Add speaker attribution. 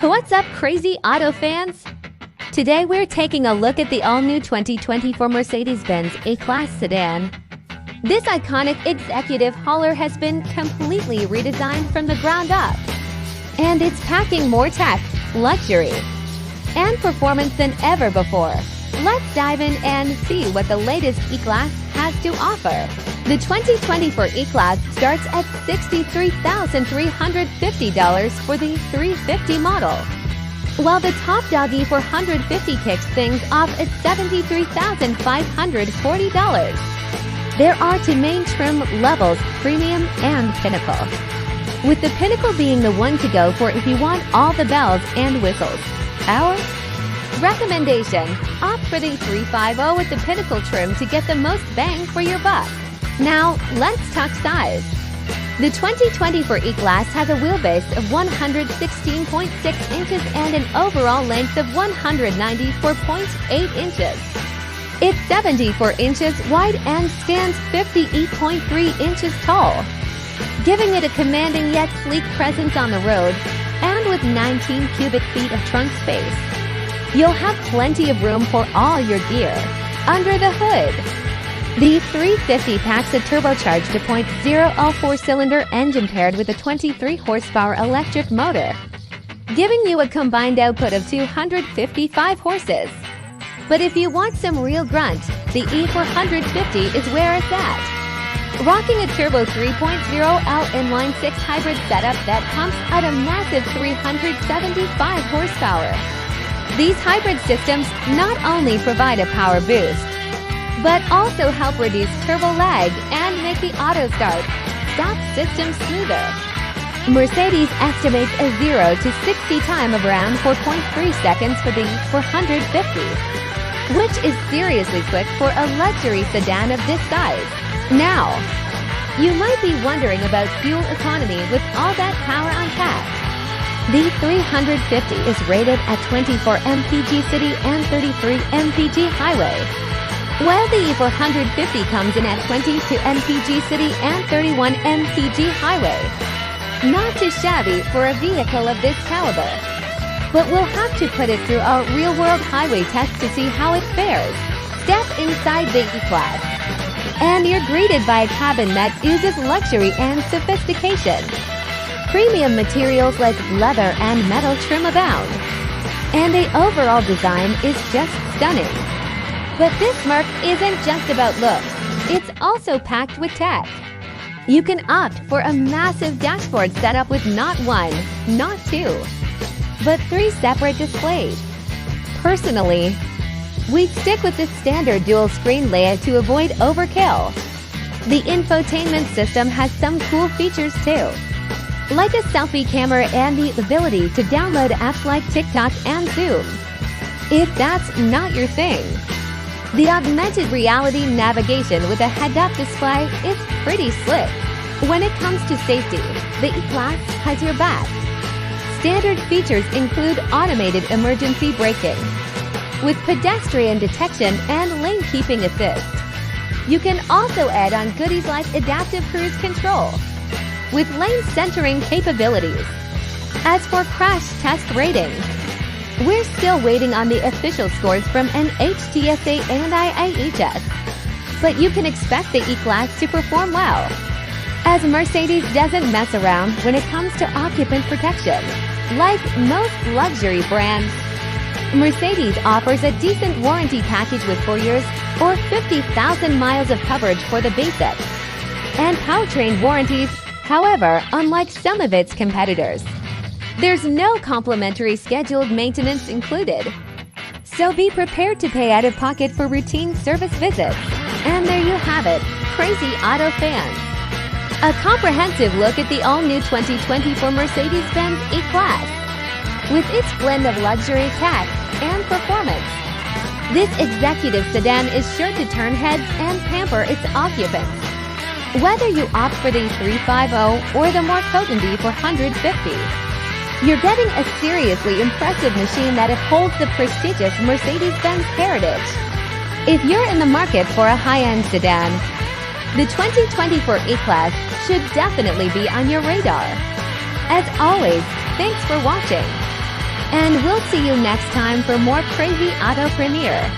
Speaker 1: What's up, crazy auto fans? Today we're taking a look at the all-new 2024 Mercedes-Benz A-Class sedan. This iconic executive hauler has been completely redesigned from the ground up. And it's packing more tech, luxury, and performance than ever before. Let's dive in and see what the latest E-Class has to offer. The 2024 E-Class starts at $63,350 for the 350 model, while the top dog E450 kicks things off at $73,540. There are two main trim levels, Premium and Pinnacle, with the Pinnacle being the one to go for if you want all the bells and whistles. Our recommendation: opt for the 350 with the Pinnacle trim to get the most bang for your buck. Now, let's talk size. The 2024 E-Class has a wheelbase of 116.6 inches and an overall length of 194.8 inches. It's 74 inches wide and stands 50.3 inches tall, giving it a commanding yet sleek presence on the road. And with 19 cubic feet of trunk space, you'll have plenty of room for all your gear under the hood. The 350 packs a turbocharged 2.0 4-cylinder engine paired with a 23-horsepower electric motor, giving you a combined output of 255 horses. But if you want some real grunt, the E450 is where it's at. Rocking a turbo 3.0L inline-six hybrid setup that pumps out a massive 375 horsepower. These hybrid systems not only provide a power boost, but also help reduce turbo lag and make the auto start-stop system smoother. Mercedes estimates a 0 to 60 time of around 4.3 seconds for the 450, which is seriously quick for a luxury sedan of this size. Now, you might be wondering about fuel economy with all that power on tap. The 350 is rated at 24 mpg city and 33 mpg highway, while the E450 comes in at 22 mpg city and 31 mpg highway. Not too shabby for a vehicle of this caliber, but we'll have to put it through a real-world highway test to see how it fares. Step inside the E-Class, and you're greeted by a cabin that oozes luxury and sophistication. Premium materials like leather and metal trim abound, and the overall design is just stunning. But this Merc isn't just about looks, it's also packed with tech. You can opt for a massive dashboard setup with not one, not two, but 3 separate displays. Personally, we'd stick with the standard dual screen layout to avoid overkill. The infotainment system has some cool features too, like a selfie camera and the ability to download apps like TikTok and Zoom, if that's not your thing. The augmented reality navigation with a head-up display is pretty slick. When it comes to safety, the E-Class has your back. Standard features include automated emergency braking, with pedestrian detection and lane keeping assist. You can also add on goodies like adaptive cruise control, with lane centering capabilities. As for crash test ratings, we're still waiting on the official scores from NHTSA and IIHS, but you can expect the E-Class to perform well, as Mercedes doesn't mess around when it comes to occupant protection. Like most luxury brands, Mercedes offers a decent warranty package with 4 years or 50,000 miles of coverage for the basic and powertrain warranties. However, unlike some of its competitors, there's no complimentary scheduled maintenance included. So be prepared to pay out of pocket for routine service visits. And there you have it, crazy auto fans. A comprehensive look at the all-new 2024 Mercedes-Benz E-Class. With its blend of luxury, tech, and performance, this executive sedan is sure to turn heads and pamper its occupants. Whether you opt for the 350 or the more potent E450, you're getting a seriously impressive machine that upholds the prestigious Mercedes-Benz heritage. If you're in the market for a high-end sedan, the 2024 E-Class should definitely be on your radar. As always, thanks for watching. And we'll see you next time for more crazy auto premiere.